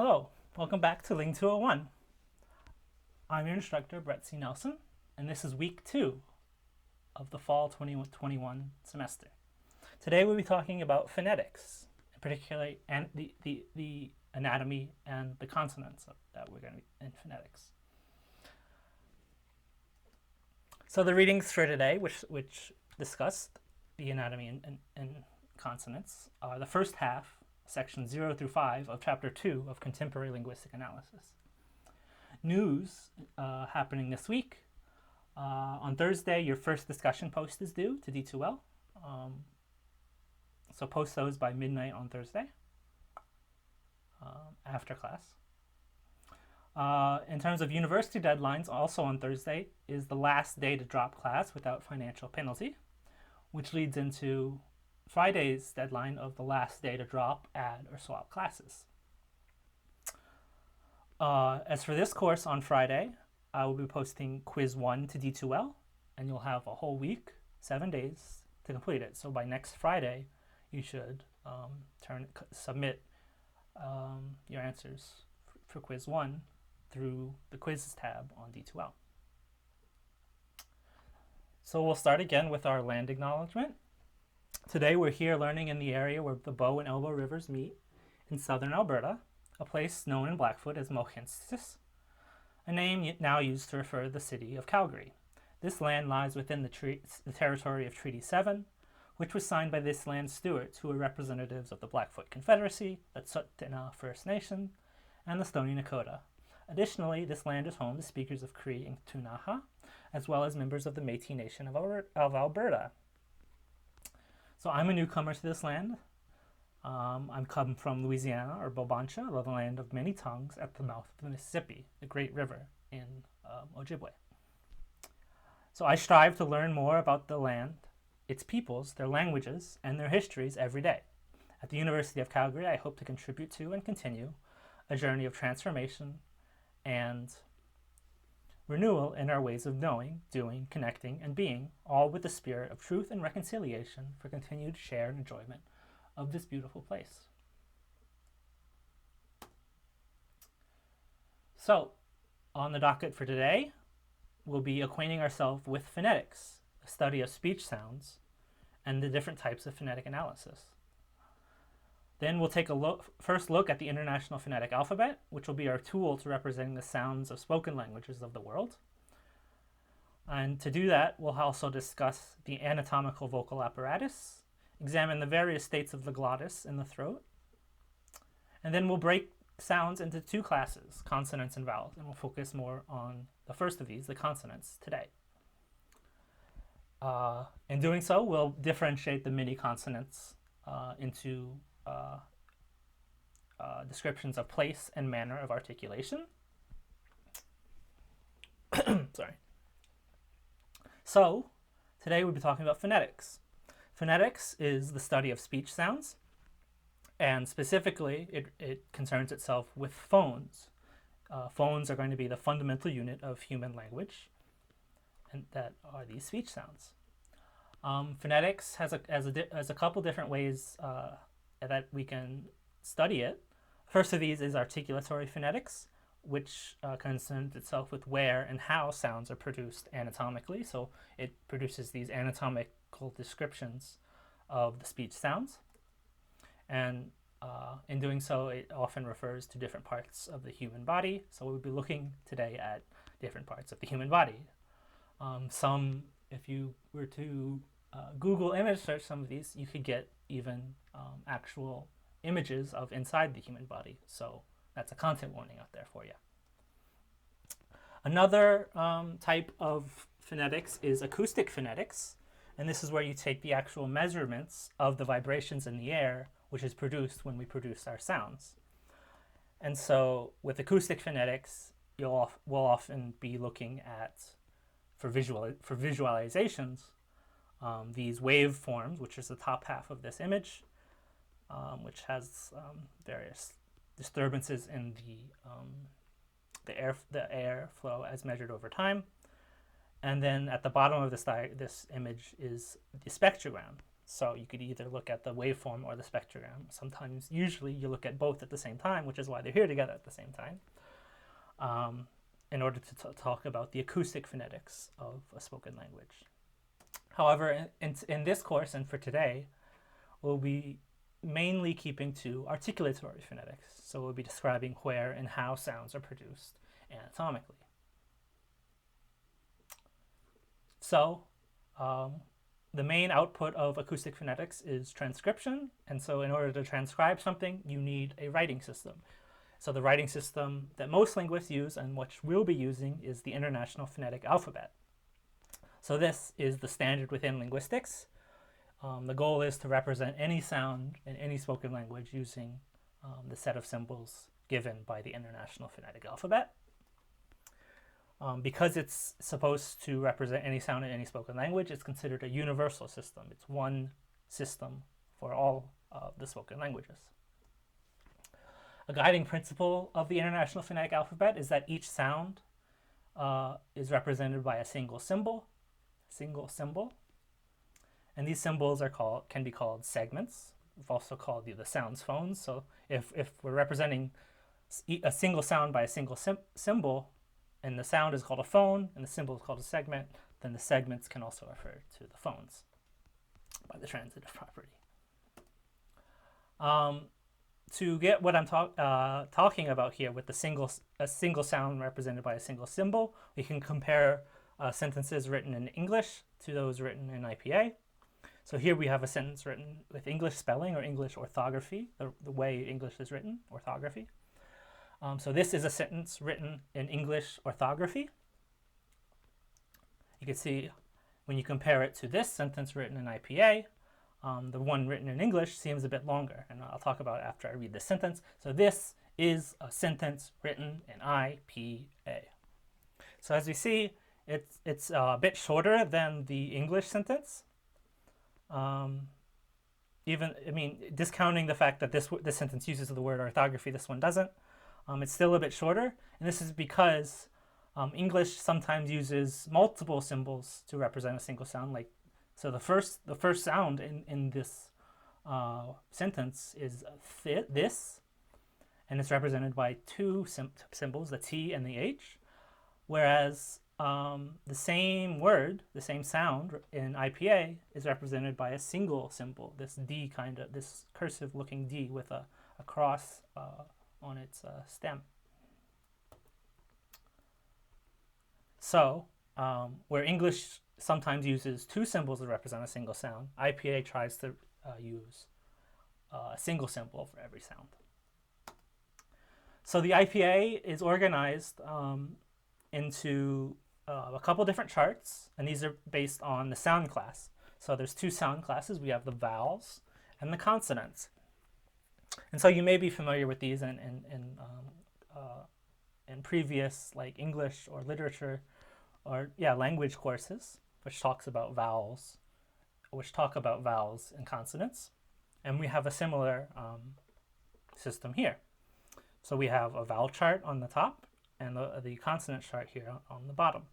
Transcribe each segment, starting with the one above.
Hello, welcome back to LING 201. I'm your instructor, Brett C. Nelson, and this is week 2 of the fall 2021 semester. Today we'll be talking about phonetics, particularly the anatomy and the consonants that we're going to be in phonetics. So the readings for today, which discussed the anatomy and consonants, are the first half, sections 0 through 5 of chapter 2 of contemporary linguistic analysis. News happening this week. On Thursday, your first discussion post is due to D2L. So post those by midnight on Thursday after class. In terms of university deadlines, also on Thursday is the last day to drop class without financial penalty, which leads into Friday's deadline of the last day to drop, add, or swap classes. As for this course on Friday, I will be posting quiz 1 to D2L, and you'll have a whole week, 7 days, to complete it. So by next Friday, you should submit your answers for quiz 1 through the quizzes tab on D2L. So we'll start again with our land acknowledgement. Today we're here learning in the area where the Bow and Elbow rivers meet in southern Alberta, a place known in Blackfoot as Mohkinstsis, a name now used to refer to the city of Calgary. This land lies within the territory of Treaty 7, which was signed by this land's stewards who were representatives of the Blackfoot Confederacy, the Tsuut'ina First Nation, and the Stoney Nakoda. Additionally, this land is home to speakers of Cree and Ktunaxa, as well as members of the Métis Nation of Alberta. So I'm a newcomer to this land. I'm come from Louisiana, or Bobancha, the land of many tongues at the mouth of the Mississippi, the great river in Ojibwe. So I strive to learn more about the land, its peoples, their languages, and their histories every day. At the University of Calgary, I hope to contribute to and continue a journey of transformation and renewal in our ways of knowing, doing, connecting, and being, all with the spirit of truth and reconciliation for continued shared enjoyment of this beautiful place. So, on the docket for today, we'll be acquainting ourselves with phonetics, a study of speech sounds, and the different types of phonetic analysis. Then we'll take a first look at the International Phonetic Alphabet, which will be our tool to representing the sounds of spoken languages of the world. And to do that, we'll also discuss the anatomical vocal apparatus, examine the various states of the glottis in the throat, and then we'll break sounds into 2 classes, consonants and vowels, and we'll focus more on the first of these, the consonants, today. In doing so, we'll differentiate the many consonants into descriptions of place and manner of articulation. Sorry. So, today we'll be talking about phonetics. Phonetics is the study of speech sounds, and specifically it concerns itself with phones. Phones are going to be the fundamental unit of human language, and that are these speech sounds. Phonetics has a couple different ways that we can study it. First of these is articulatory phonetics, which concerns itself with where and how sounds are produced anatomically. So it produces these anatomical descriptions of the speech sounds. And in doing so, it often refers to different parts of the human body. So we'll be looking today at different parts of the human body. If you were to Google image search some of these, you could get even actual images of inside the human body. So that's a content warning out there for you. Another type of phonetics is acoustic phonetics, and this is where you take the actual measurements of the vibrations in the air, which is produced when we produce our sounds. And so with acoustic phonetics, we'll often be looking at, for visualizations, these waveforms, which is the top half of this image, which has various disturbances in the air flow as measured over time. And then at the bottom of this image is the spectrogram. So you could either look at the waveform or the spectrogram. Sometimes, usually, you look at both at the same time, which is why they're here together at the same time, in order to talk about the acoustic phonetics of a spoken language. However, in this course and for today, we'll be mainly keeping to articulatory phonetics. So we'll be describing where and how sounds are produced anatomically. So the main output of acoustic phonetics is transcription. And so in order to transcribe something, you need a writing system. So the writing system that most linguists use and which we'll be using is the International Phonetic Alphabet. So this is the standard within linguistics. The goal is to represent any sound in any spoken language using the set of symbols given by the International Phonetic Alphabet. Because it's supposed to represent any sound in any spoken language, it's considered a universal system. It's one system for all of the spoken languages. A guiding principle of the International Phonetic Alphabet is that each sound is represented by a single symbol. And these symbols can be called segments. We've also called the sounds phones. So if we're representing a single sound by a single symbol, and the sound is called a phone, and the symbol is called a segment, then the segments can also refer to the phones by the transitive property. To get what I'm talking about here with a single sound represented by a single symbol, we can compare sentences written in English to those written in IPA. So here we have a sentence written with English spelling or English orthography, the way English is written, orthography. So this is a sentence written in English orthography. You can see when you compare it to this sentence written in IPA, the one written in English seems a bit longer, and I'll talk about it after I read this sentence. So this is a sentence written in IPA. So as we see, it's a bit shorter than the English sentence. Discounting the fact that this sentence uses the word orthography, this one doesn't. It's still a bit shorter, and this is because English sometimes uses multiple symbols to represent a single sound. So the first sound in this sentence is this, and it's represented by two symbols, the T and the H, whereas the same word, the same sound in IPA is represented by a single symbol, this D this cursive looking D with a cross on its stem. So where English sometimes uses two symbols to represent a single sound, IPA tries to use a single symbol for every sound. So the IPA is organized into a couple different charts, and these are based on the sound class. So there's two sound classes. We have the vowels and the consonants. And so you may be familiar with these in previous English or literature or language courses, which talk about vowels and consonants. And we have a similar system here. So we have a vowel chart on the top and the consonant chart here on the bottom.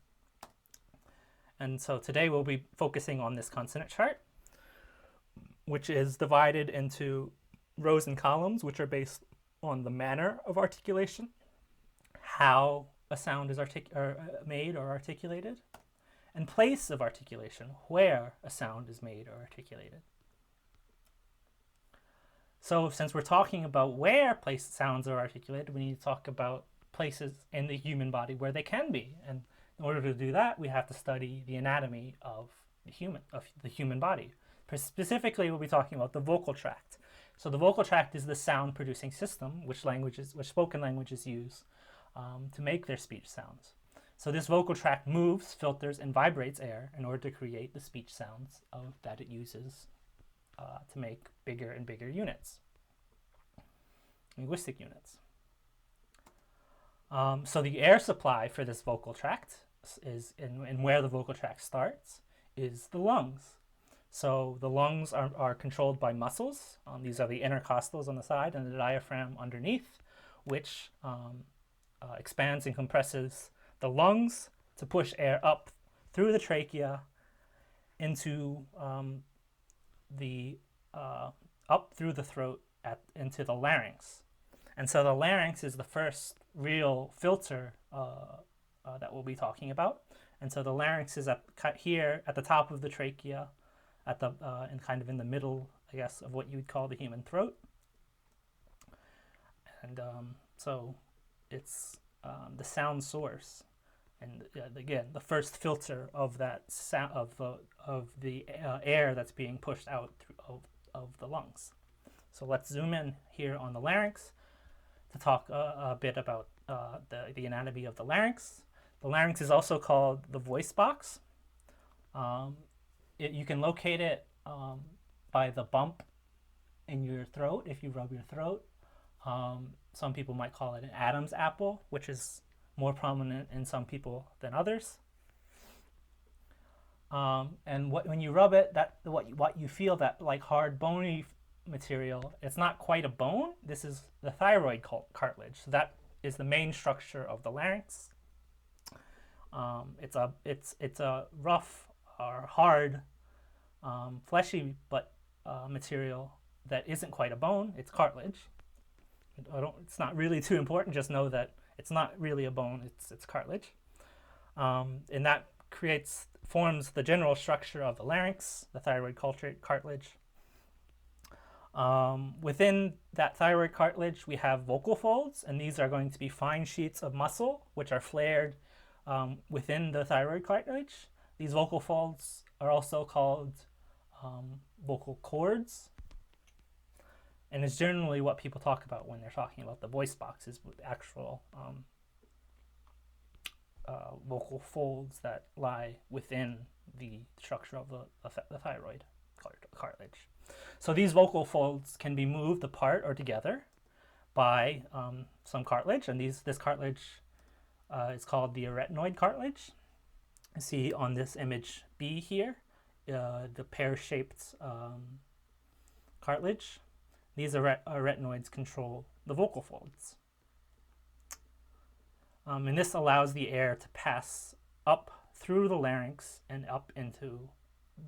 And so today we'll be focusing on this consonant chart, which is divided into rows and columns, which are based on the manner of articulation, how a sound is made or articulated, and place of articulation, where a sound is made or articulated. So since we're talking about where sounds are articulated, we need to talk about places in the human body where they can be. And in order to do that, we have to study the anatomy of the human body. Specifically, we'll be talking about the vocal tract. So the vocal tract is the sound-producing system which spoken languages use to make their speech sounds. So this vocal tract moves, filters, and vibrates air in order to create the speech sounds that it uses to make bigger and bigger units, linguistic units. So the air supply for this vocal tract is, and where the vocal tract starts, is the lungs. So the lungs are controlled by muscles. These are the intercostals on the side and the diaphragm underneath, which expands and compresses the lungs to push air up through the trachea into the up through the throat into the larynx. And so the larynx is the first real filter that we'll be talking about. And so the larynx is cut here at the top of the trachea, and kind of in the middle, I guess, of what you would call the human throat. And so it's the sound source, and again, the first filter of that sound of the air that's being pushed out of the lungs. So let's zoom in here on the larynx to talk a bit about the anatomy of the larynx. The larynx is also called the voice box. You can locate it by the bump in your throat if you rub your throat. Some people might call it an Adam's apple, which is more prominent in some people than others. And when you rub it, what you feel, that like hard bony material, it's not quite a bone. This is the thyroid cartilage. So that is the main structure of the larynx. It's a rough or hard, fleshy but material that isn't quite a bone. It's cartilage. It's not really too important. Just know that it's not really a bone. It's cartilage, and that forms the general structure of the larynx, the thyroid cartilage. Within that thyroid cartilage, we have vocal folds, and these are going to be fine sheets of muscle which are flared within the thyroid cartilage. These vocal folds are also called vocal cords, and it's generally what people talk about when they're talking about the voice box, is with actual vocal folds that lie within the structure of the thyroid cartilage. So these vocal folds can be moved apart or together by some cartilage, and this cartilage is called the arytenoid cartilage. You see on this image B here, the pear-shaped cartilage. These arytenoids control the vocal folds. And this allows the air to pass up through the larynx and up into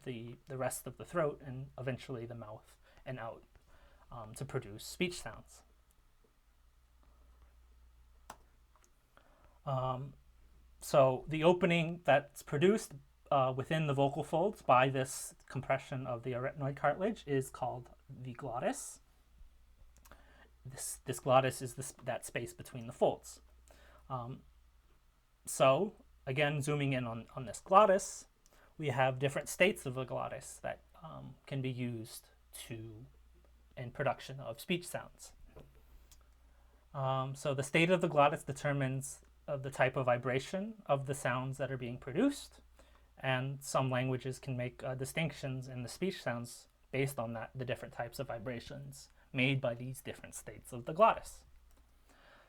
the rest of the throat, and eventually the mouth and out, to produce speech sounds. So the opening that's produced within the vocal folds by this compression of the arytenoid cartilage is called the glottis. This glottis is that space between the folds. So again, zooming in on this glottis, we have different states of the glottis that can be used in production of speech sounds. So the state of the glottis determines the type of vibration of the sounds that are being produced, and some languages can make distinctions in the speech sounds based on the different types of vibrations made by these different states of the glottis.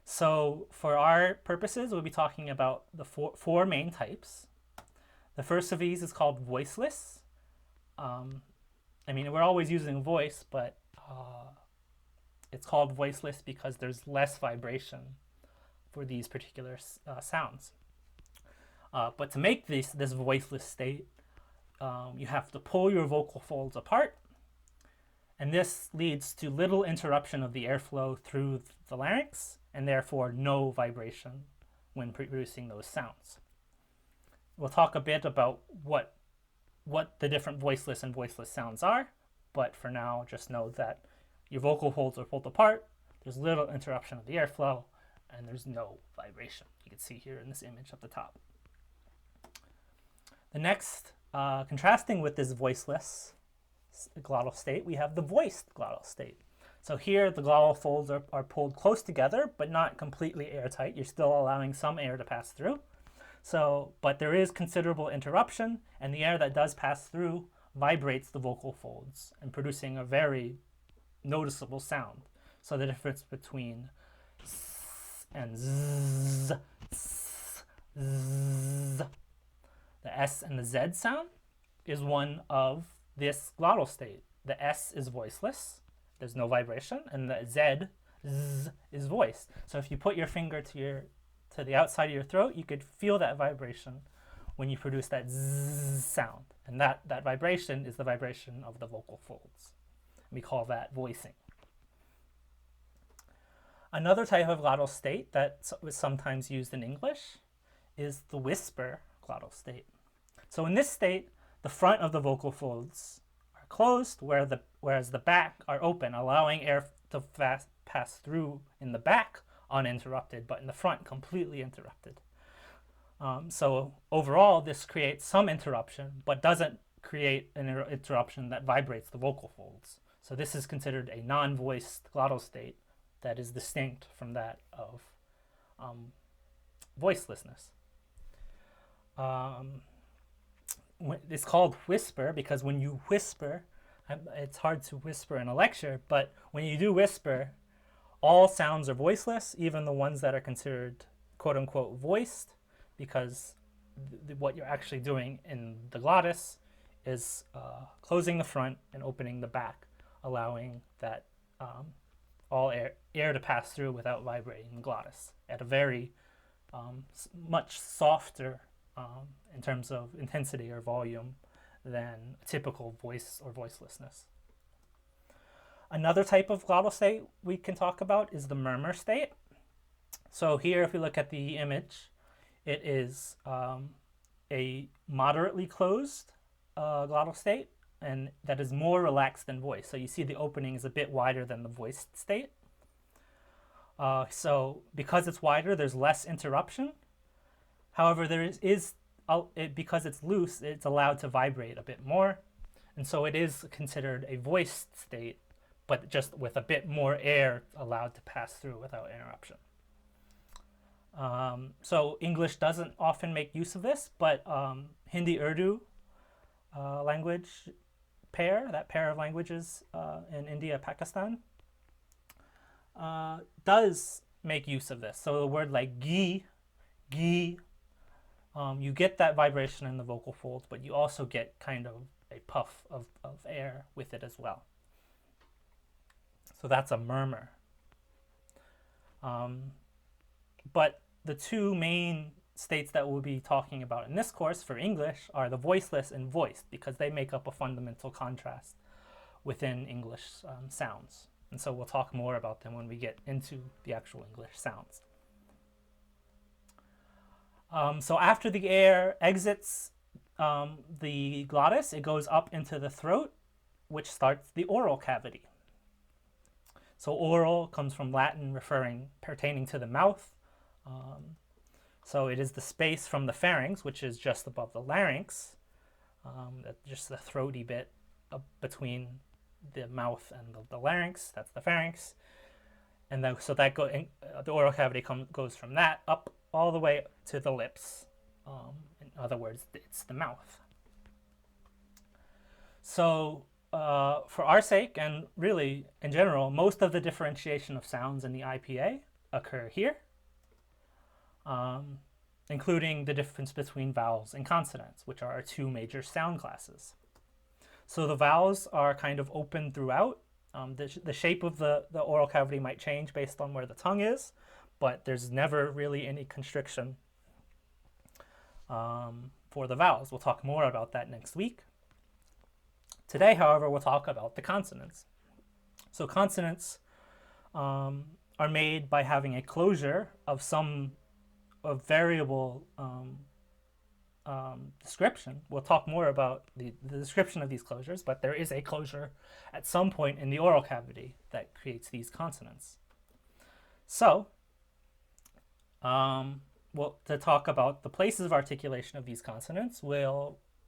So for our purposes, we'll be talking about the four main types. The first of these is called voiceless. I mean, we're always using voice, but it's called voiceless because there's less vibration for these particular sounds. But to make this voiceless state, you have to pull your vocal folds apart, and this leads to little interruption of the airflow through the larynx, and therefore no vibration when producing those sounds. We'll talk a bit about what the different voiceless and voiceless sounds are, but for now, just know that your vocal folds are pulled apart, there's little interruption of the airflow, and there's no vibration. You can see here in this image at the top. The next, contrasting with this voiceless glottal state, we have the voiced glottal state. So here the glottal folds are pulled close together, but not completely airtight. You're still allowing some air to pass through. But there is considerable interruption, and the air that does pass through vibrates the vocal folds and producing a very noticeable sound. So the difference between s and z, s, z, the S and the Z sound is one of this glottal state. The S is voiceless, there's no vibration, and the Z, is voiced. So if you put your finger to the outside of your throat, you could feel that vibration when you produce that zzz sound. And that vibration is the vibration of the vocal folds. We call that voicing. Another type of glottal state that is sometimes used in English is the whisper glottal state. So in this state, the front of the vocal folds are closed, whereas the back are open, allowing air to pass through in the back uninterrupted, but in the front completely interrupted. So overall, this creates some interruption, but doesn't create an interruption that vibrates the vocal folds. So this is considered a non-voiced glottal state that is distinct from that of voicelessness. It's called whisper because when you whisper, it's hard to whisper in a lecture, but when you do whisper, all sounds are voiceless, even the ones that are considered quote-unquote voiced, because what you're actually doing in the glottis is closing the front and opening the back, allowing that all air to pass through without vibrating the glottis at a very much softer in terms of intensity or volume than typical voice or voicelessness. Another type of glottal state we can talk about is the murmur state. So here, if we look at the image, it is a moderately closed glottal state, and that is more relaxed than voice. So you see the opening is a bit wider than the voiced state. So because it's wider, there's less interruption. However, because it's loose, it's allowed to vibrate a bit more. And so it is considered a voiced state, but just with a bit more air allowed to pass through without interruption. So English doesn't often make use of this, but Hindi-Urdu language pair, that pair of languages in India, Pakistan, does make use of this. So the word like ghee, you get that vibration in the vocal folds, but you also get kind of a puff of air with it as well. So that's a murmur. But the two main states that we'll be talking about in this course for English are the voiceless and voiced, because they make up a fundamental contrast within English sounds. And so we'll talk more about them when we get into the actual English sounds. So after the air exits the glottis, it goes up into the throat, which starts the oral cavity. So oral comes from Latin pertaining to the mouth. So it is the space from the pharynx, which is just above the larynx, just the throaty bit between the mouth and the larynx. That's the pharynx. And then so that the oral cavity goes from that up all the way to the lips. In other words, it's the mouth. So for our sake, and really in general, most of the differentiation of sounds in the IPA occur here, including the difference between vowels and consonants, which are our two major sound classes. So the vowels are kind of open throughout. The shape of the oral cavity might change based on where the tongue is, but there's never really any constriction for the vowels. We'll talk more about that next week. Today, however, we'll talk about the consonants. So consonants are made by having a closure of some variable description. We'll talk more about the description of these closures, but there is a closure at some point in the oral cavity that creates these consonants. So, to talk about the places of articulation of these consonants,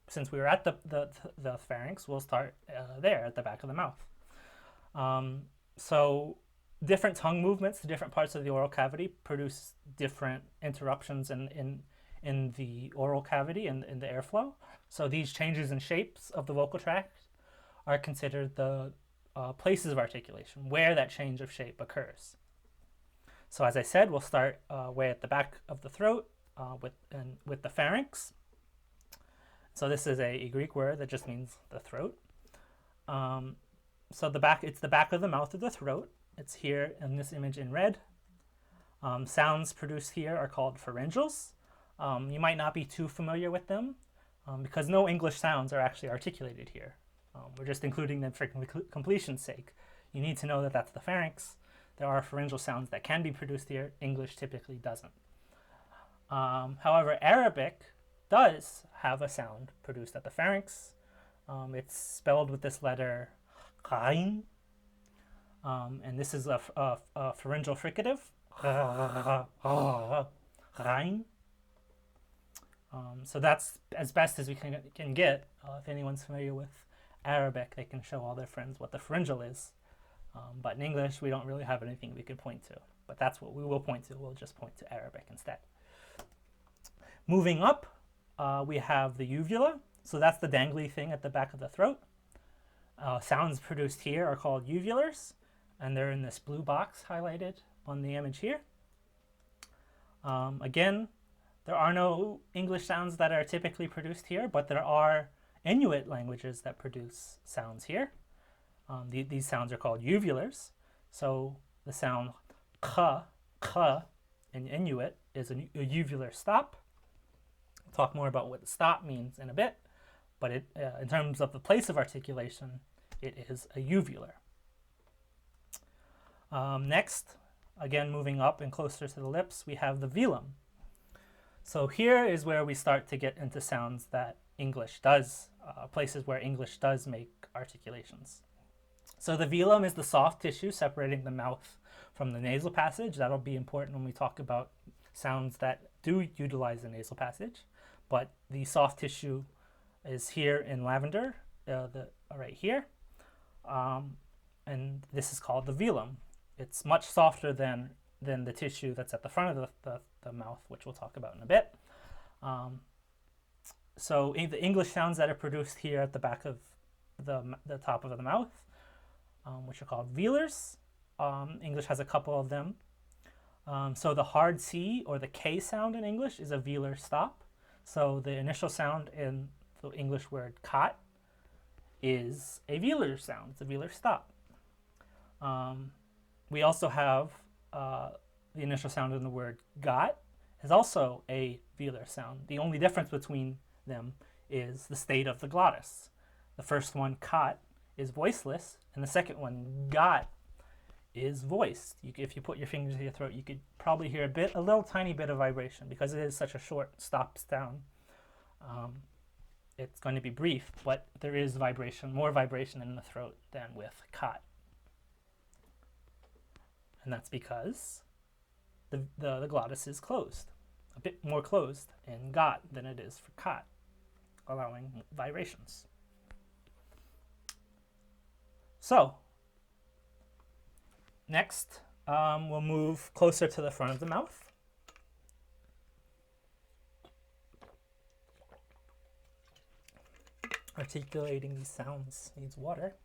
since we were at the pharynx, we'll start there at the back of the mouth. So different tongue movements to different parts of the oral cavity produce different interruptions in the oral cavity and in the airflow. So these changes in shapes of the vocal tract are considered the places of articulation, where that change of shape occurs. So as I said, we'll start way at the back of the throat with the pharynx. So this is a Greek word that just means the throat. So it's the back of the mouth of the throat. It's here in this image in red. Sounds produced here are called pharyngals. You might not be too familiar with them because no English sounds are actually articulated here. We're just including them for completion's sake. You need to know that that's the pharynx. There are pharyngeal sounds that can be produced here. English typically doesn't. However, Arabic does have a sound produced at the pharynx. It's spelled with this letter ghain, and this is a pharyngeal fricative. Ghain. So that's as best as we can get. If anyone's familiar with Arabic, they can show all their friends what the pharyngeal is. But in English, we don't really have anything we can point to. But that's what we will point to. We'll just point to Arabic instead. Moving up, we have the uvula. So that's the dangly thing at the back of the throat. Sounds produced here are called uvulars, and they're in this blue box highlighted on the image here. Again, there are no English sounds that are typically produced here, but there are Inuit languages that produce sounds here. These sounds are called uvulars. So the sound k in Inuit is a uvular stop. We'll talk more about what the stop means in a bit, but in terms of the place of articulation, it is a uvular. Next, again moving up and closer to the lips, we have the velum. So here is where we start to get into sounds that English does, places where English does make articulations. So the velum is the soft tissue separating the mouth from the nasal passage. That'll be important when we talk about sounds that do utilize the nasal passage. But the soft tissue is here in lavender, right here. And this is called the velum. It's much softer than the tissue that's at the front of the mouth, which we'll talk about in a bit. So the English sounds that are produced here at the back of the top of the mouth, which are called velars. English has a couple of them. So the hard C or the K sound in English is a velar stop. So the initial sound in the English word cot is a velar sound. It's a velar stop. We also have the initial sound in the word got is also a velar sound. The only difference between them is the state of the glottis. The first one, cot, is voiceless, and the second one, got, is voiced. If you put your fingers in your throat, you could probably hear a little tiny bit of vibration because it is such a short stop sound. It's going to be brief, but there is vibration, more vibration in the throat than with cot. And that's because the glottis is closed, a bit more closed in got than it is for cot, allowing vibrations. So, next, we'll move closer to the front of the mouth. Articulating these sounds needs water.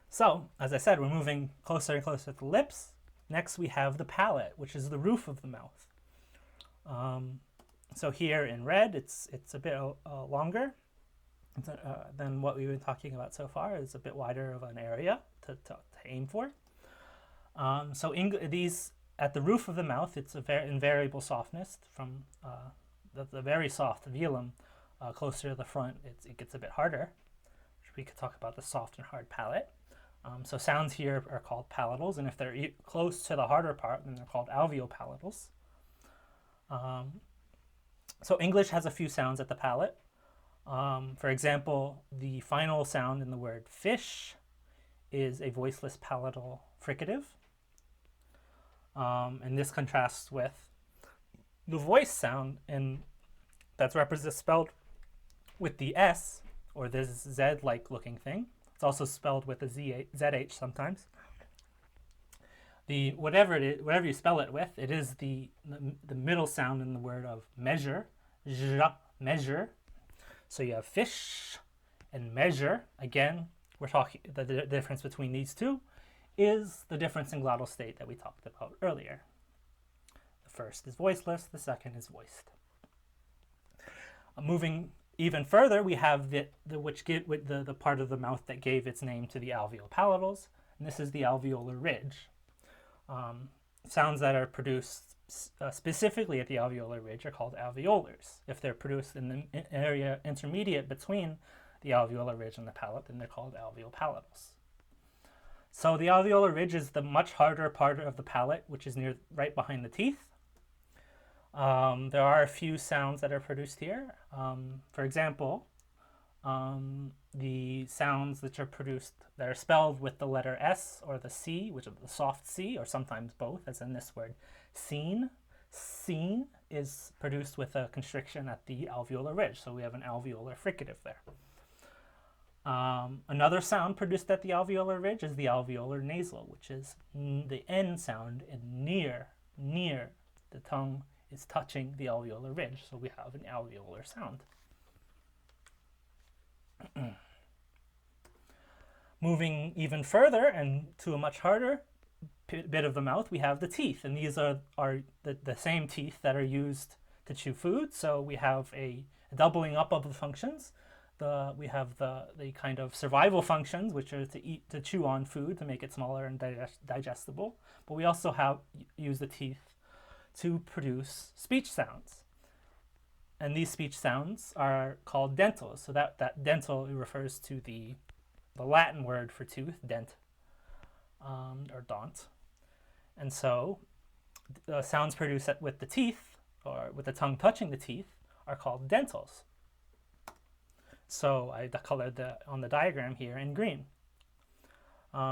So, as I said, we're moving closer and closer to the lips. Next, we have the palate, which is the roof of the mouth. So here in red, it's a bit longer than what we've been talking about so far. It's a bit wider of an area to aim for. So these at the roof of the mouth, it's a in variable softness from the very soft velum closer to the front. It gets a bit harder. We could talk about the soft and hard palate. So sounds here are called palatals, and if they're close to the harder part, then they're called alveopalatals. So English has a few sounds at the palate. For example, the final sound in the word fish is a voiceless palatal fricative. And this contrasts with the voice sound that's spelled with the S, or this Z-like looking thing. It's also spelled with a ZH sometimes. Whatever you spell it with, it is the middle sound in the word of measure, measure. So you have fish and measure. Again, we're talking the difference between these two is the difference in glottal state that we talked about earlier. The first is voiceless, the second is voiced. Moving even further, we have the part of the mouth that gave its name to the alveopalatals, and this is the alveolar ridge. Sounds that are produced specifically at the alveolar ridge are called alveolars. If they're produced in the area intermediate between the alveolar ridge and the palate, then they're called alveopalatals. So the alveolar ridge is the much harder part of the palate, which is right behind the teeth. There are a few sounds that are produced here. For example, the sounds that are produced that are spelled with the letter S or the C, which is the soft C, or sometimes both, as in this word, seen. Seen is produced with a constriction at the alveolar ridge, so we have an alveolar fricative there. Another sound produced at the alveolar ridge is the alveolar nasal, which is the N sound in near. The tongue is touching the alveolar ridge, so we have an alveolar sound. Moving even further and to a much harder bit of the mouth, we have the teeth, and these are the same teeth that are used to chew food. So we have a doubling up of the functions. We have the kind of survival functions, which are to chew on food to make it smaller and digestible. But we also use the teeth to produce speech sounds. And these speech sounds are called dentals. So that dental refers to the Latin word for tooth, dent, or dont. And so the sounds produced with the teeth, or with the tongue touching the teeth, are called dentals. So I colored on the diagram here in green.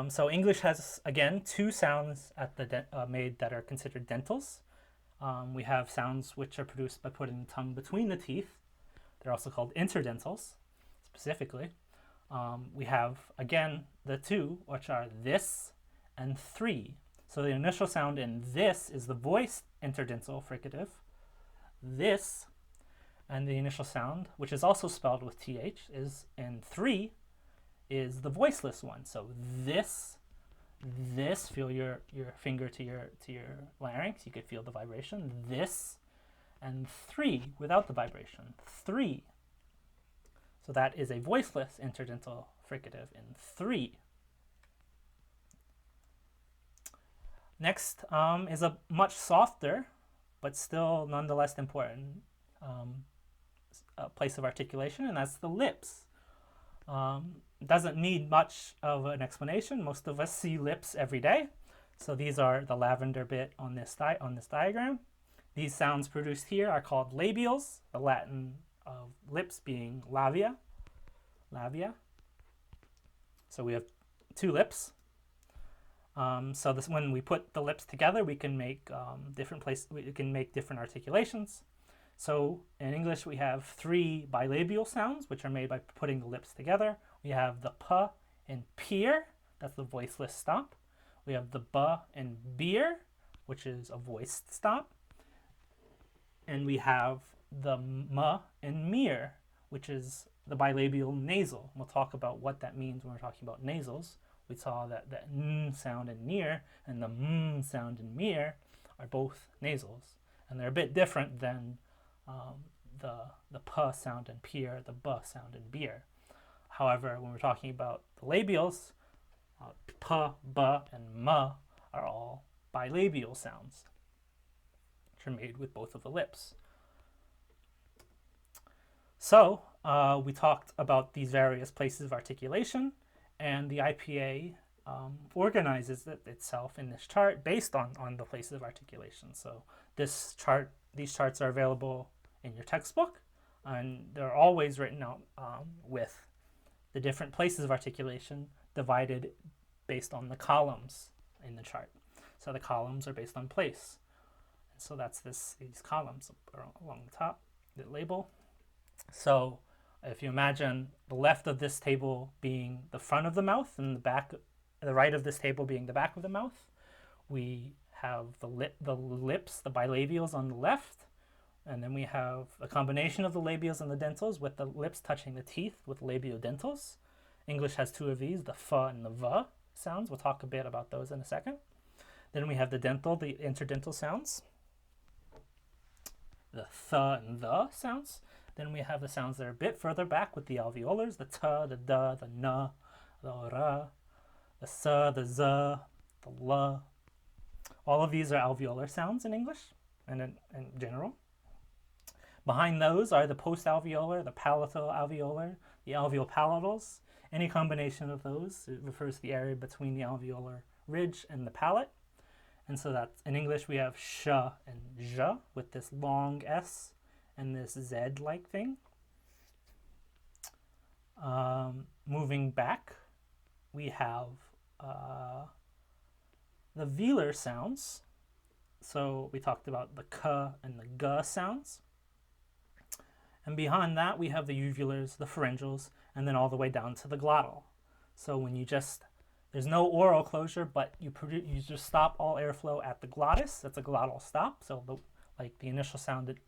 So English has, again, two sounds at the made that are considered dentals. We have sounds which are produced by putting the tongue between the teeth. They're also called interdentals, specifically. We have, again, the two, which are this and three. So the initial sound in this is the voiced interdental fricative. This, and the initial sound, which is also spelled with th, is in three, is the voiceless one. So this, feel your finger to your larynx. You could feel the vibration. This, and three without the vibration. Three. So that is a voiceless interdental fricative in three. Next is a much softer, but still nonetheless important place of articulation, and that's the lips. Doesn't need much of an explanation. Most of us see lips every day. So these are the lavender bit on this diagram. These sounds produced here are called labials, the Latin of lips being labia. So we have two lips. So when we put the lips together, we can make different articulations. So in English, we have three bilabial sounds, which are made by putting the lips together. We have the p in peer, that's the voiceless stop. We have the b in beer, which is a voiced stop. And we have the m in mere, which is the bilabial nasal. We'll talk about what that means when we're talking about nasals. We saw that the n sound in near and the m sound in mere are both nasals. And they're a bit different than the p sound in peer, the b sound in beer. However, when we're talking about the labials, p, b, and m are all bilabial sounds, which are made with both of the lips. So we talked about these various places of articulation, and the IPA organizes itself in this chart based on the places of articulation. So these charts are available in your textbook, and they're always written out with the different places of articulation divided based on the columns in the chart. So the columns are based on place. And so that's these columns along the top that label. So if you imagine the left of this table being the front of the mouth and the right of this table being the back of the mouth, we have the lips, the bilabials on the left, and then we have a combination of the labials and the dentals with the lips touching the teeth with labiodentals. English has two of these, the f and the v sounds. We'll talk a bit about those in a second. Then we have the interdental sounds, the th and the sounds. Then we have the sounds that are a bit further back with the alveolars, the t, the d, the n, the r, the s, the z, the l. All of these are alveolar sounds in English. and in general. Behind those are the postalveolar, the palatal alveolar, the alveopalatals. Any combination of those, it refers to the area between the alveolar ridge and the palate. And so that's, in English, we have sh and zh with this long S and this Z-like thing. Moving back, we have the velar sounds. So we talked about the k and the g sounds. And behind that, we have the uvulars, the pharyngals, and then all the way down to the glottal. So when you just, there's no oral closure, but you just stop all airflow at the glottis. That's a glottal stop. So like the initial sound,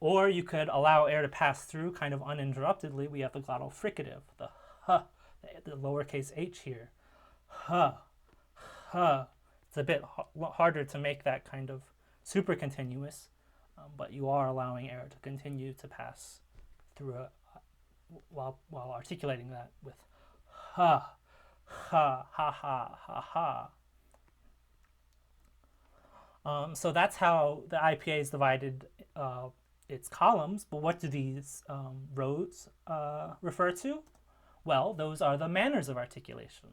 or you could allow air to pass through kind of uninterruptedly. We have the glottal fricative, the h, the lowercase h here, h, h. It's a bit harder to make that kind of super continuous. But you are allowing air to continue to pass through while articulating that with ha, ha, ha, ha, ha, ha. So that's how the IPA is divided its columns. But what do these rows refer to? Well, those are the manners of articulation.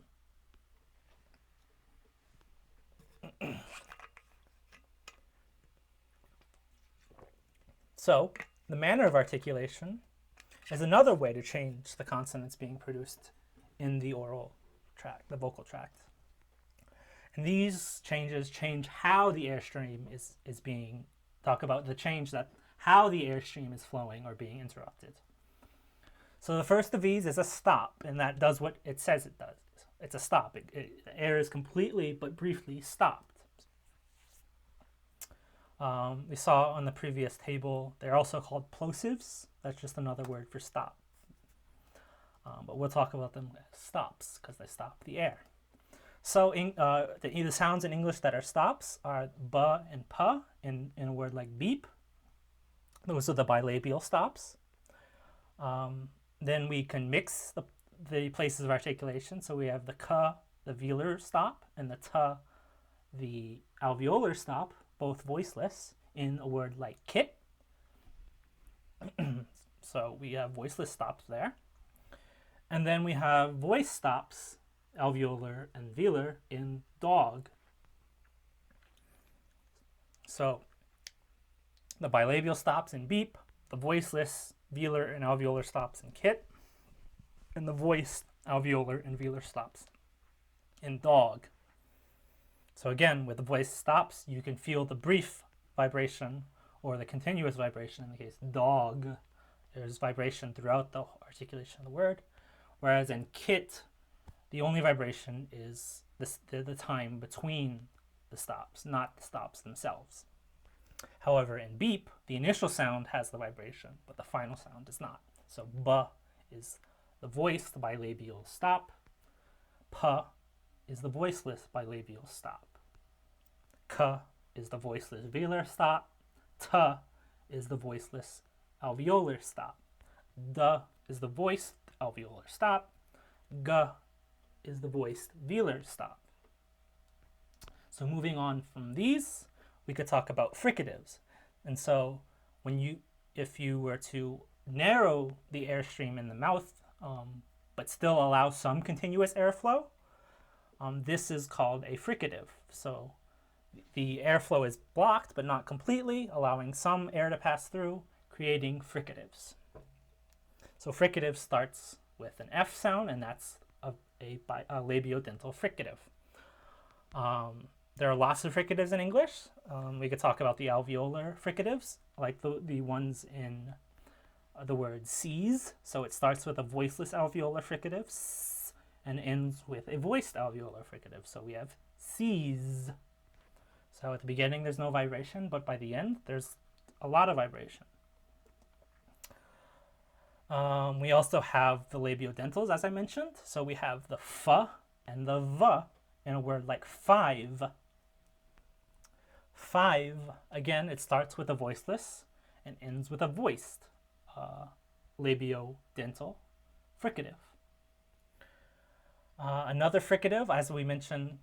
So, the manner of articulation is another way to change the consonants being produced in the oral tract, the vocal tract. And these changes change how the airstream is being, talk about the change that how the airstream is flowing or being interrupted. So the first of these is a stop, and that does what it says it does. It's a stop. The air is completely but briefly stopped. We saw on the previous table, they're also called plosives. That's just another word for stop. But we'll talk about them as stops because they stop the air. So the sounds in English that are stops are b and p in a word like beep. Those are the bilabial stops. Then we can mix the places of articulation. So we have the k, the velar stop, and the t, the alveolar stop, both voiceless, in a word like kit. So we have voiceless stops there. And then we have voice stops, alveolar and velar, in dog. So the bilabial stops in beep, the voiceless velar and alveolar stops in kit, and the voiced alveolar and velar stops in dog. So again, with the voice stops, you can feel the brief vibration or the continuous vibration. In the case dog, there's vibration throughout the articulation of the word. Whereas in kit, the only vibration is the time between the stops, not the stops themselves. However, in beep, the initial sound has the vibration, but the final sound does not. So b is the voiced bilabial stop. P is the voiceless bilabial stop. K is the voiceless velar stop. T is the voiceless alveolar stop. D is the voiced alveolar stop. G is the voiced velar stop. So moving on from these, we could talk about fricatives. And so if you were to narrow the airstream in the mouth, but still allow some continuous airflow, this is called a fricative. So the airflow is blocked, but not completely, allowing some air to pass through, creating fricatives. So fricative starts with an F sound, and that's a labiodental fricative. There are lots of fricatives in English. We could talk about the alveolar fricatives, like the ones in the word seize. So it starts with a voiceless alveolar fricative, s, and ends with a voiced alveolar fricative. So we have seize. So at the beginning there's no vibration, but by the end there's a lot of vibration. We also have the labiodentals, as I mentioned. So we have the f and the v in a word like five. Five, again, it starts with a voiceless and ends with a voiced labiodental fricative. Another fricative, as we mentioned,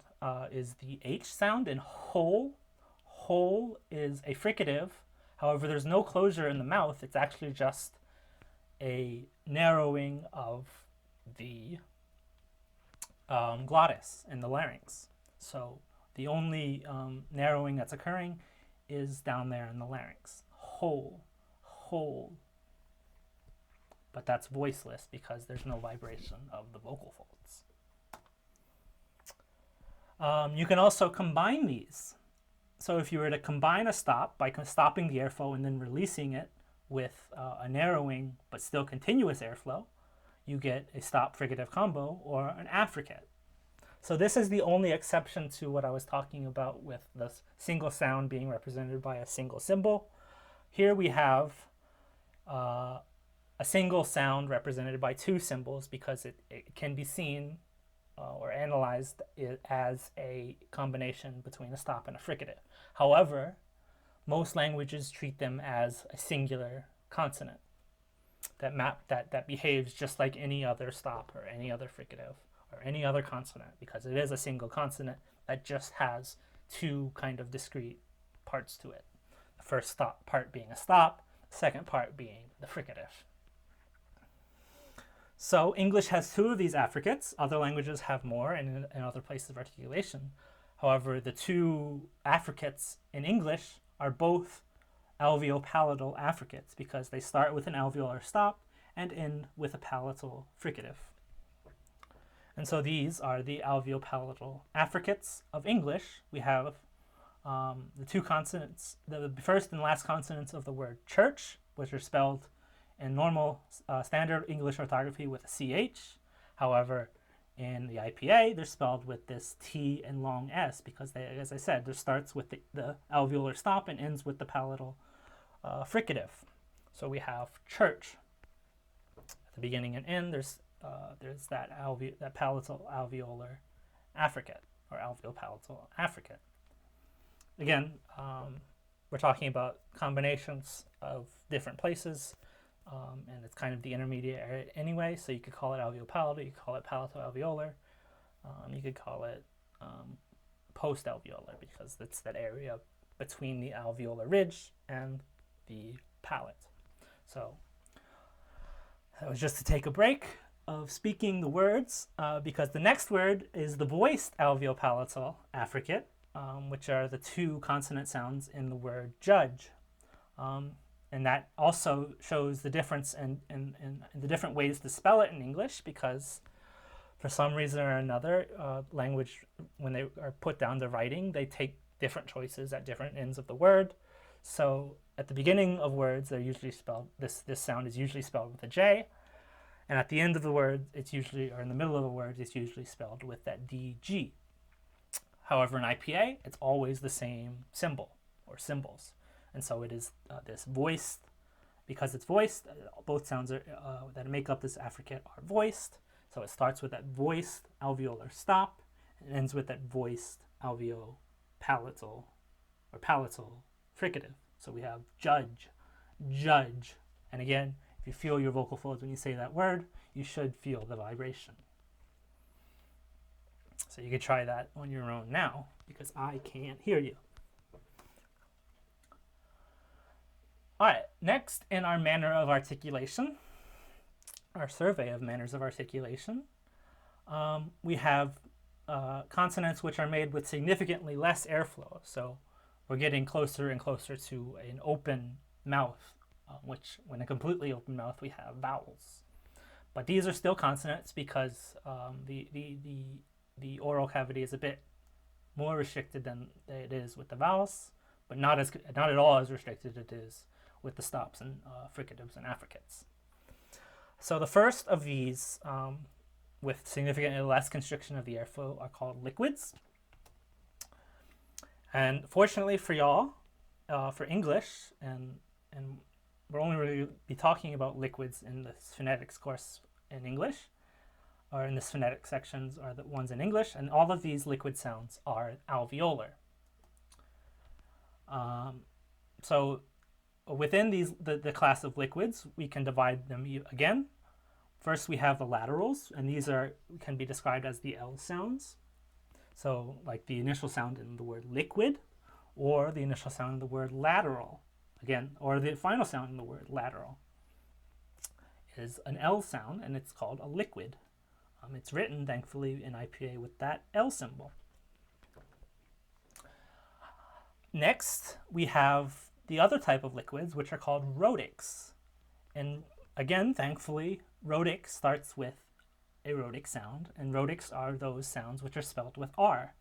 is the H sound in whole. Whole is a fricative. However, there's no closure in the mouth. It's actually just a narrowing of the glottis in the larynx. So the only narrowing that's occurring is down there in the larynx. Whole, whole. But that's voiceless because there's no vibration of the vocal folds. You can also combine these. So if you were to combine a stop by stopping the airflow and then releasing it with a narrowing but still continuous airflow, you get a stop fricative combo or an affricate. So this is the only exception to what I was talking about with the single sound being represented by a single symbol. Here we have a single sound represented by two symbols because it can be seen or analyzed as a combination between a stop and a fricative. However, most languages treat them as a singular consonant that behaves just like any other stop or any other fricative or any other consonant, because it is a single consonant that just has two kind of discrete parts to it. The first stop part being a stop, the second part being the fricative. So English has two of these affricates. Other languages have more in other places of articulation. However, the two affricates in English are both alveopalatal affricates because they start with an alveolar stop and end with a palatal fricative. And so these are the alveopalatal affricates of English. We have the two consonants, the first and last consonants of the word church, which are spelled in normal standard English orthography with a CH. However, in the IPA, they're spelled with this T and long S because they, as I said, there starts with the alveolar stop and ends with the palatal fricative. So we have church at the beginning and end. There's that palatal alveolar affricate or alveopalatal affricate. Again, we're talking about combinations of different places. And it's kind of the intermediate area anyway, so you could call it alveopalatal, you could call it palato-alveolar, you could call it post-alveolar because it's that area between the alveolar ridge and the palate. So that was just to take a break of speaking the words because the next word is the voiced alveopalatal affricate, which are the two consonant sounds in the word judge. And that also shows the difference in the different ways to spell it in English because for some reason or another, language, when they are put down to writing, they take different choices at different ends of the word. So at the beginning of words, they're usually spelled, this sound is usually spelled with a J. And at the end of the word, it's usually, or in the middle of the word, it's usually spelled with that DG. However, in IPA, it's always the same symbol or symbols. And so it is this voiced, because it's voiced, both sounds are, that make up this affricate are voiced. So it starts with that voiced alveolar stop and ends with that voiced alveopalatal or palatal fricative. So we have judge, judge. And again, if you feel your vocal folds when you say that word, you should feel the vibration. So you could try that on your own now because I can't hear you. All right, next in our manner of articulation, our survey of manners of articulation, we have consonants which are made with significantly less airflow. So we're getting closer and closer to an open mouth, which when a completely open mouth, we have vowels. But these are still consonants because the oral cavity is a bit more restricted than it is with the vowels, but not at all as restricted as it is with the stops and fricatives and affricates. So the first of these, with significantly less constriction of the airflow, are called liquids. And fortunately for y'all, for English, and we're only really be talking about liquids in this phonetics course in English, or in this phonetic sections are the ones in English, and all of these liquid sounds are alveolar. So within these the class of liquids, we can divide them again First, we have the laterals, and these can be described as the L sounds. So, like the initial sound in the word liquid, or the initial sound in the word lateral, again, or the final sound in the word lateral is an L sound, and it's called a liquid. It's written, thankfully, in IPA with that L symbol. Next, we have the other type of liquids, which are called rhotics. And again, thankfully, rhotic starts with a rhotic sound, and rhotics are those sounds which are spelled with R.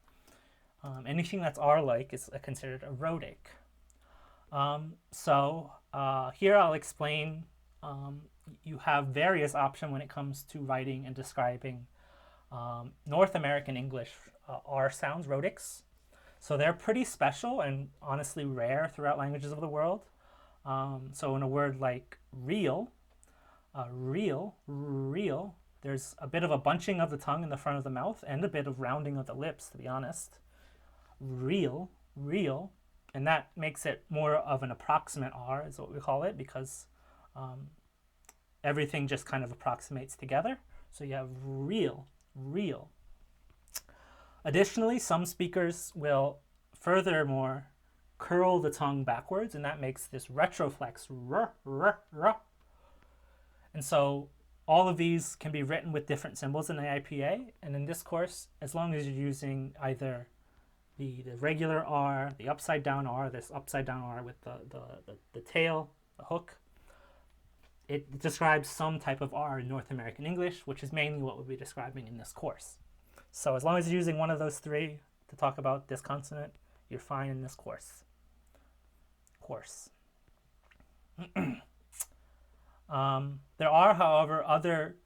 Anything that's R-like is considered a rhotic. Here I'll explain, you have various options when it comes to writing and describing North American English R sounds, rhotics. So they're pretty special and honestly rare throughout languages of the world. So in a word like real, there's a bit of a bunching of the tongue in the front of the mouth and a bit of rounding of the lips, to be honest. Real, and that makes it more of an approximate R, is what we call it, because everything just kind of approximates together. So you have real. Additionally, some speakers will furthermore curl the tongue backwards, and that makes this retroflex, and so all of these can be written with different symbols in the IPA, and in this course, as long as you're using either the regular R, the upside down R, this upside down R with the tail, the hook, it describes some type of R in North American English, which is mainly what we'll be describing in this course. So as long as you're using one of those three to talk about this consonant, you're fine in this course. There are, however, other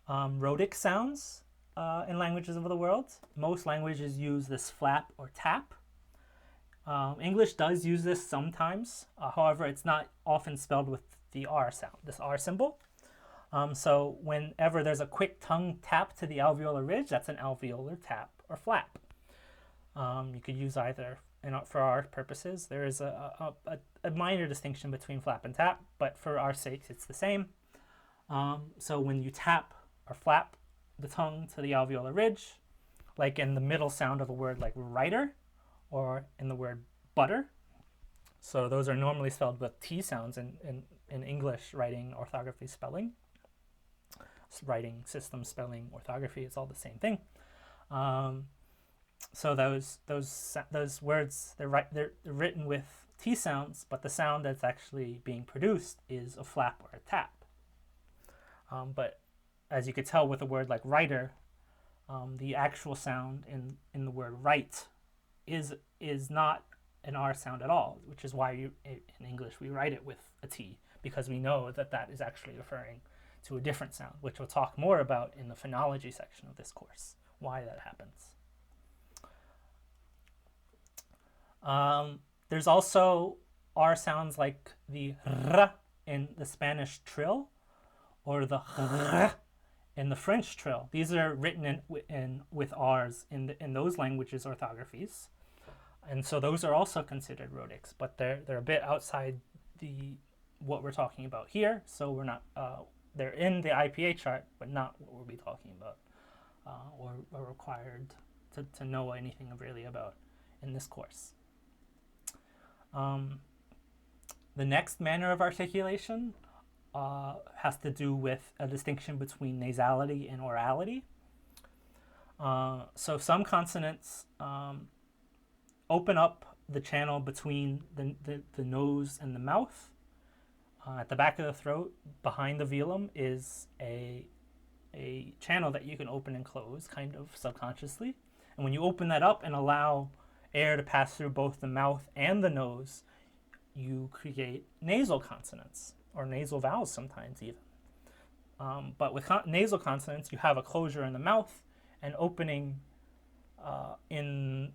rhotic sounds in languages of the world. Most languages use this flap or tap. English does use this sometimes. However, it's not often spelled with the R sound, this R symbol. So whenever there's a quick tongue tap to the alveolar ridge, that's an alveolar tap or flap. You could use either. For our purposes, there is a minor distinction between flap and tap, but for our sakes, it's the same. So when you tap or flap the tongue to the alveolar ridge, like in the middle sound of a word like writer, or in the word butter, so those are normally spelled with T sounds in English writing, orthography, spelling. Writing, system, spelling, orthography, it's all the same thing. So those words, they're written with T sounds, but the sound that's actually being produced is a flap or a tap. But as you could tell with a word like writer, the actual sound in the word write is not an R sound at all, which is why in English we write it with a T, because we know that is actually referring to a different sound, which we'll talk more about in the phonology section of this course, why that happens. There's also R sounds like the R in the Spanish trill, or the R in the French trill. These are written with R's in those languages' orthographies, and so those are also considered rhotics, but they're a bit outside what we're talking about here. So we're not they're in the IPA chart, but not what we'll be talking about or required to know anything really about in this course. The next manner of articulation has to do with a distinction between nasality and orality. So some consonants open up the channel between the nose and the mouth. At the back of the throat, behind the velum, is a channel that you can open and close kind of subconsciously. And when you open that up and allow air to pass through both the mouth and the nose, you create nasal consonants, or nasal vowels sometimes even. But with nasal consonants, you have a closure in the mouth and opening in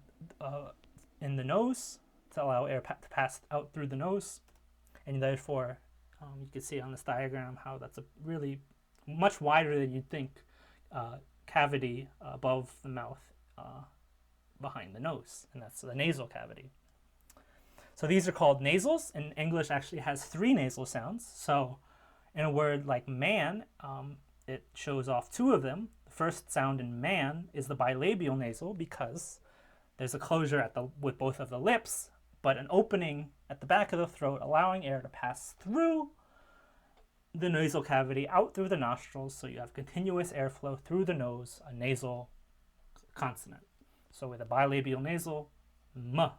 the nose to allow air to pass out through the nose. And therefore, you can see on this diagram how that's a really much wider than you'd think cavity above the mouth behind the nose, and that's the nasal cavity. So these are called nasals, and English actually has 3 nasal sounds. So in a word like man, it shows off two of them. The first sound in man is the bilabial nasal because there's a closure with both of the lips, but an opening at the back of the throat, allowing air to pass through the nasal cavity out through the nostrils, so you have continuous airflow through the nose, a nasal consonant. So with a bilabial nasal, m,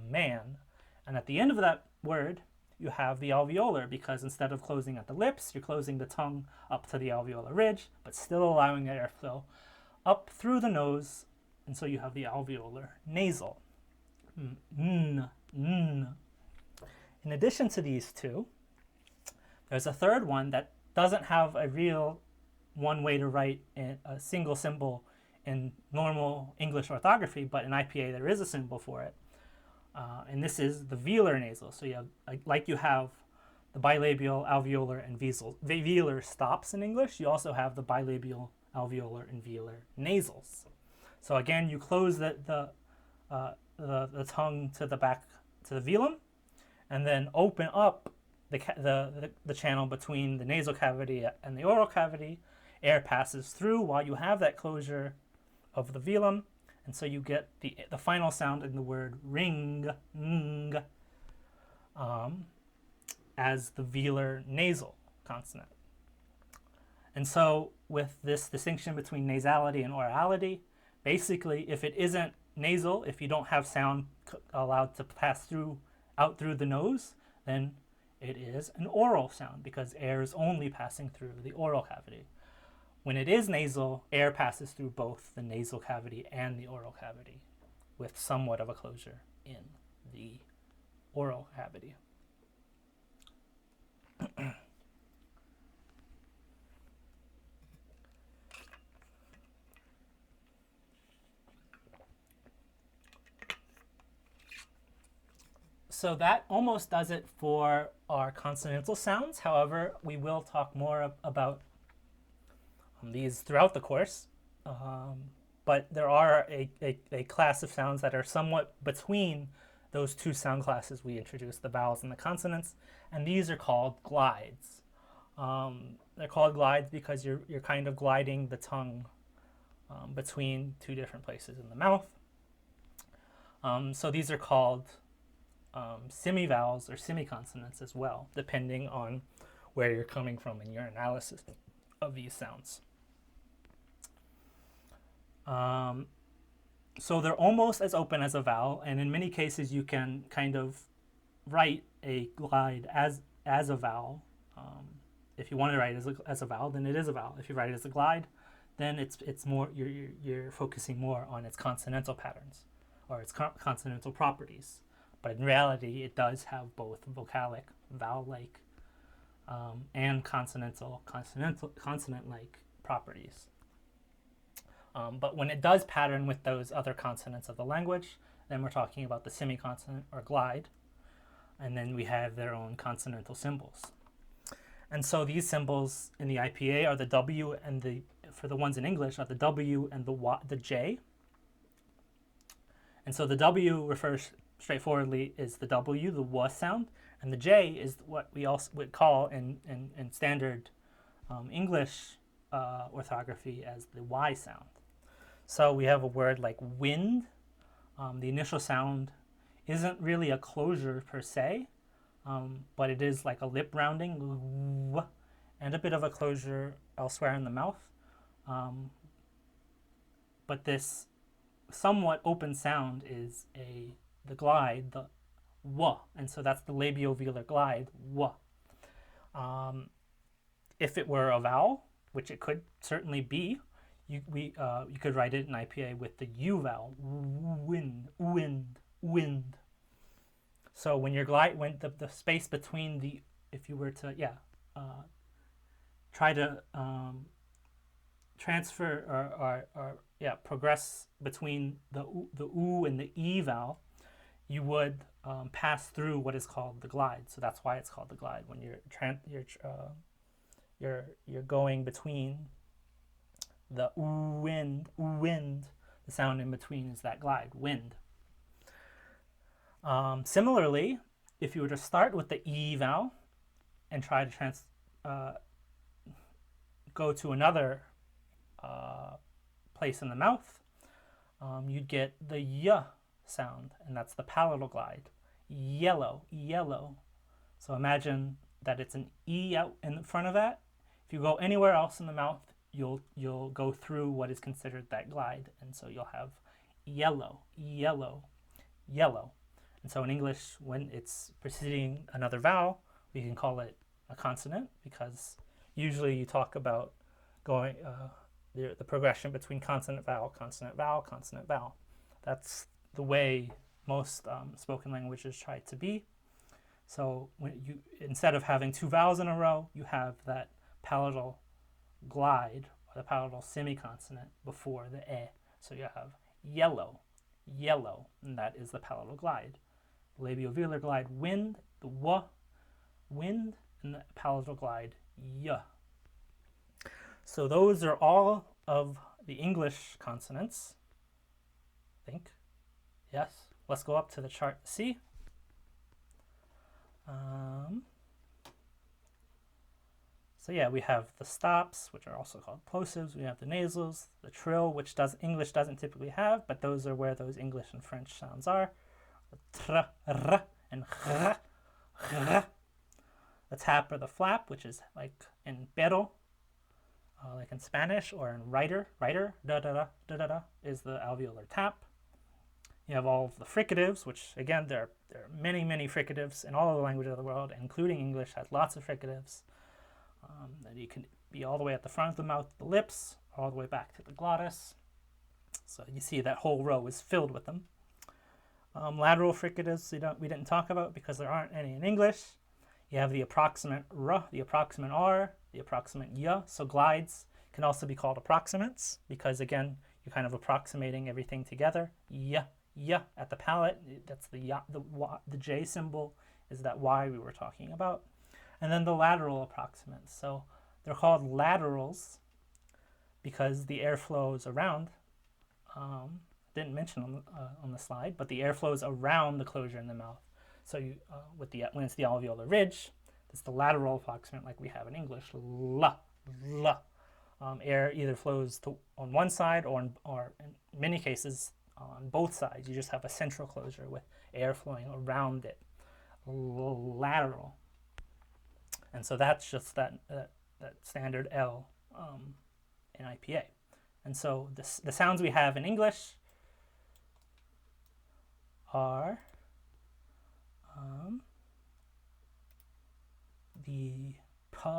man. And at the end of that word, you have the alveolar, because instead of closing at the lips, you're closing the tongue up to the alveolar ridge, but still allowing airflow up through the nose, and so you have the alveolar nasal. N, n. In addition to these two, there's a third one that doesn't have a real one way to write a single symbol in normal English orthography, but in IPA there is a symbol for it. And this is the velar nasal. So you have, like you have the bilabial, alveolar, and velar stops in English, you also have the bilabial, alveolar, and velar nasals. So again, you close the tongue to the back, to the velum, and then open up the channel between the nasal cavity and the oral cavity. Air passes through while you have that closure of the velum, and so you get the final sound in the word ring, ng, as the velar nasal consonant. And so with this distinction between nasality and orality, basically if it isn't nasal, if you don't have sound allowed to pass out through the nose, then it is an oral sound because air is only passing through the oral cavity. When it is nasal, air passes through both the nasal cavity and the oral cavity, with somewhat of a closure in the oral cavity. So that almost does it for our consonantal sounds. However, we will talk more about these throughout the course, but there are a class of sounds that are somewhat between those two sound classes we introduced, the vowels and the consonants, and these are called glides. They're called glides because you're kind of gliding the tongue between two different places in the mouth. So these are called semivowels or semiconsonants as well, depending on where you're coming from in your analysis of these sounds. So they're almost as open as a vowel, and in many cases you can kind of write a glide as a vowel. If you want to write it as a vowel, then it is a vowel. If you write it as a glide, then it's more you're focusing more on its consonantal patterns or its consonantal properties. But in reality, it does have both vocalic, vowel-like, and consonant-like properties. But when it does pattern with those other consonants of the language, then we're talking about the semiconsonant or glide, and then we have their own consonantal symbols. And so these symbols in the IPA are the W and for the ones in English, are the W and the J. And so the W refers straightforwardly is the W, the W sound, and the J is what we also would call in standard English orthography as the Y sound. So we have a word like wind. The initial sound isn't really a closure per se, but it is like a lip rounding, w, and a bit of a closure elsewhere in the mouth. But this somewhat open sound is the glide, the w, and so that's the labiovelar glide, w. If it were a vowel, which it could certainly be, you could write it in IPA with the U vowel, wind, wind, wind. So when the space between if you were to try to transfer or progress between the U and the E vowel, you would pass through what is called the glide. So that's why it's called the glide. When you're going between the wind, the sound in between is that glide, wind. Similarly, if you were to go to another place in the mouth, you'd get the y sound, and that's the palatal glide. Yellow, yellow. So imagine that it's an E out in front of that. If you go anywhere else in the mouth, you'll go through what is considered that glide, and so you'll have yellow, yellow, yellow. And so in English, when it's preceding another vowel, we can call it a consonant, because usually you talk about going the progression between consonant, vowel, consonant, vowel, consonant, vowel. That's the way most spoken languages try to be. So when you, instead of having two vowels in a row, you have that palatal glide, or the palatal semiconsonant before the e. So you have yellow, yellow, and that is the palatal glide. Labiovelar glide, wind, the w, wind, and the palatal glide, y. So those are all of the English consonants, I think. Yes, let's go up to the chart to see. So yeah, we have the stops, which are also called plosives. We have the nasals, the trill, which English doesn't typically have, but those are where those English and French sounds are. The tr, r, and r, r. The tap or the flap, which is like in pero, like in Spanish, or in writer, da da da da da da, is the alveolar tap. You have all of the fricatives, which again, there are many, many fricatives in all of the languages of the world, including English has lots of fricatives. That you can be all the way at the front of the mouth, the lips, all the way back to the glottis. So you see that whole row is filled with them. Lateral fricatives we didn't talk about because there aren't any in English. You have the approximant r, the approximant r, the approximant y. So glides can also be called approximants because, again, you're kind of approximating everything together. Y, y at the palate. That's the J symbol is that Y we were talking about. And then the lateral approximants. So they're called laterals because the air flows around. Didn't mention on the slide, but the air flows around the closure in the mouth. So you, when it's the alveolar ridge, it's the lateral approximant like we have in English. La, la. Air either flows on one side or in many cases on both sides. You just have a central closure with air flowing around it. Lateral. And so that's just that standard L in IPA. And so the sounds we have in English are the p,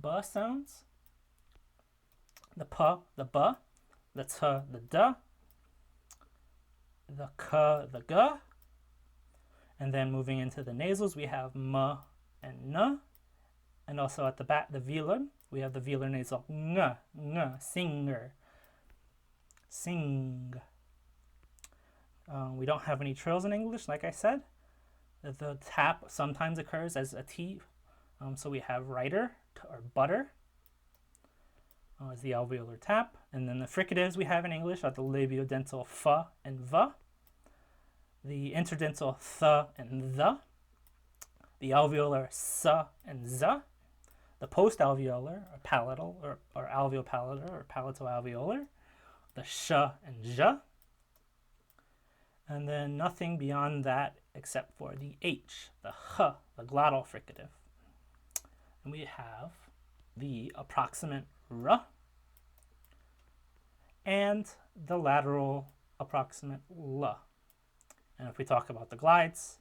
b sounds, the p, the b, the t, the d, the k, the g, and then moving into the nasals, we have m and n, and also at the back, the velar, we have the velar nasal ng, singer, sing. We don't have any trills in English, like I said. The tap sometimes occurs as a T. So we have writer or butter as the alveolar tap. And then the fricatives we have in English are the labiodental f and v, the interdental th and the alveolar s and z, the postalveolar or palatal or alveopalatal or palatoalveolar, the sh and j, and then nothing beyond that except for the H, the h, the glottal fricative. And we have the approximant r and the lateral approximant l. And if we talk about the glides,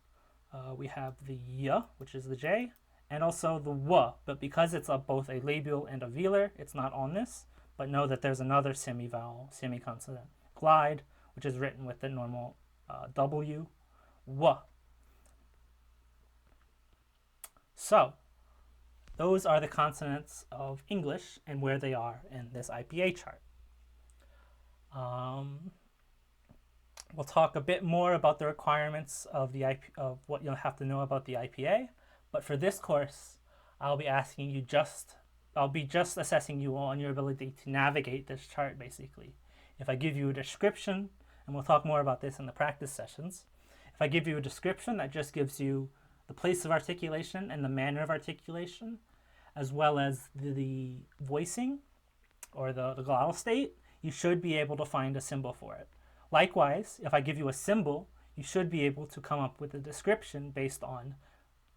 we have the y, which is the J, and also the w, but because it's both a labial and a velar, it's not on this, but know that there's another semivowel, semiconsonant glide, which is written with the normal W, w. So, those are the consonants of English and where they are in this IPA chart. We'll talk a bit more about the requirements of what you'll have to know about the IPA, but for this course, I'll be just assessing you on your ability to navigate this chart, basically. If I give you a description, and we'll talk more about this in the practice sessions, if I give you a description, that just gives you the place of articulation and the manner of articulation, as well as the voicing or the glottal state, you should be able to find a symbol for it. Likewise, if I give you a symbol, you should be able to come up with a description based on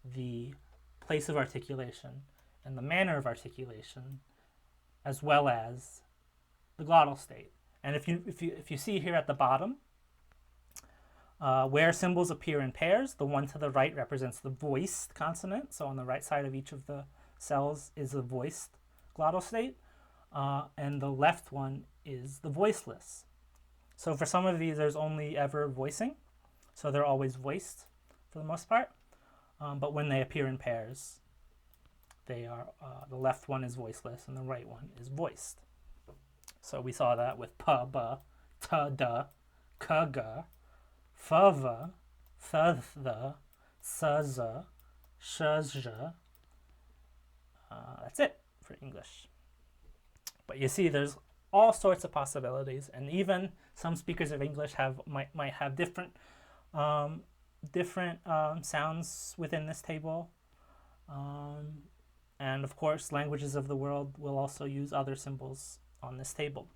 the place of articulation and the manner of articulation, as well as the glottal state. And if you see here at the bottom, where symbols appear in pairs, the one to the right represents the voiced consonant. So on the right side of each of the cells is the voiced glottal state, and the left one is the voiceless. So for some of these, there's only ever voicing, so they're always voiced for the most part. But when they appear in pairs, they are the left one is voiceless and the right one is voiced. So we saw that with pa, ba, ta, da, ka, ga, fa, va, tha, tha, sa, za, sha, zha. That's it for English. But you see, there's all sorts of possibilities, and even some speakers of English might have different sounds within this table. And of course, languages of the world will also use other symbols on this table.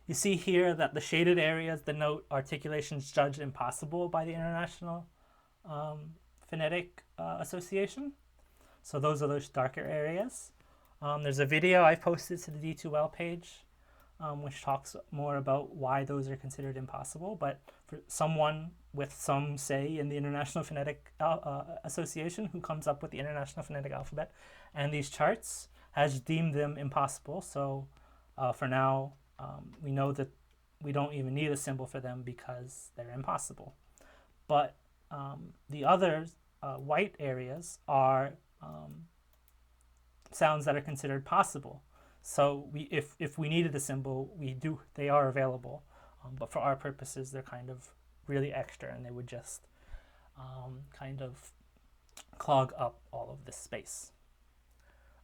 You see here that the shaded areas denote articulations judged impossible by the International Phonetic Association. So those are those darker areas. There's a video I've posted to the D2L page which talks more about why those are considered impossible. But for someone with some say in the International Phonetic Association who comes up with the International Phonetic Alphabet and these charts has deemed them impossible. So for now, we know that we don't even need a symbol for them because they're impossible. But the other white areas are sounds that are considered possible. So if we needed a symbol, they are available. But for our purposes, they're kind of really extra, and they would just kind of clog up all of this space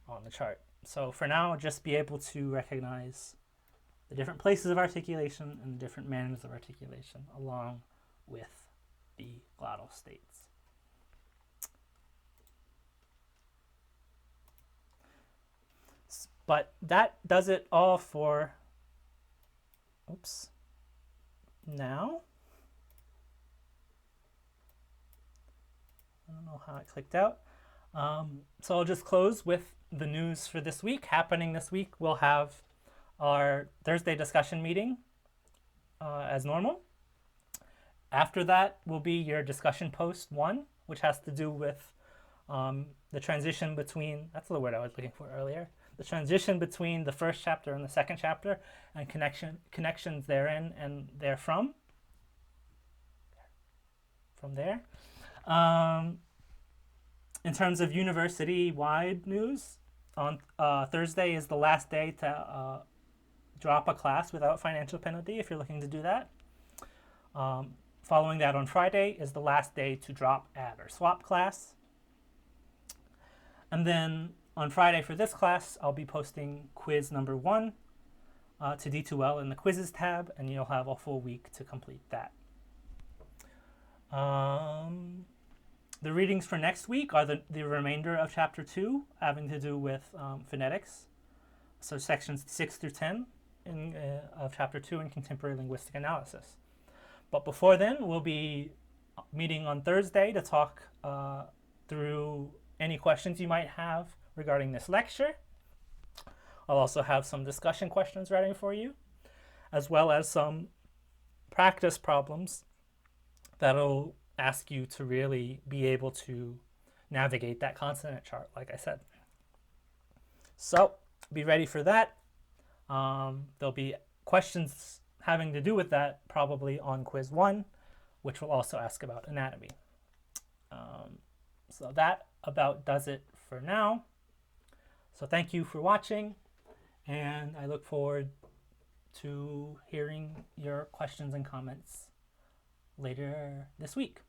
on the chart. So for now, just be able to recognize the different places of articulation and the different manners of articulation along with the glottal states. But that does it all for, now. I don't know how it clicked out. So I'll just close with the news for this week. Happening this week, we'll have our Thursday discussion meeting as normal. After that will be your discussion post 1, which has to do with the transition between, that's the word I was looking for earlier, the transition between the first chapter and the second chapter and connections therein and therefrom. From there. In terms of university-wide news, on Thursday is the last day to drop a class without financial penalty if you're looking to do that. Following that on Friday is the last day to drop, add, or swap class. And then on Friday for this class, I'll be posting quiz number 1 to D2L in the quizzes tab, and you'll have a full week to complete that. The readings for next week are the remainder of Chapter 2, having to do with phonetics. So sections 6 through 10 of Chapter 2 in Contemporary Linguistic Analysis. But before then, we'll be meeting on Thursday to talk through any questions you might have regarding this lecture. I'll also have some discussion questions ready for you, as well as some practice problems that'll ask you to really be able to navigate that consonant chart, like I said. So be ready for that. There'll be questions having to do with that probably on quiz 1, which will also ask about anatomy. So that about does it for now. So thank you for watching, and I look forward to hearing your questions and comments later this week.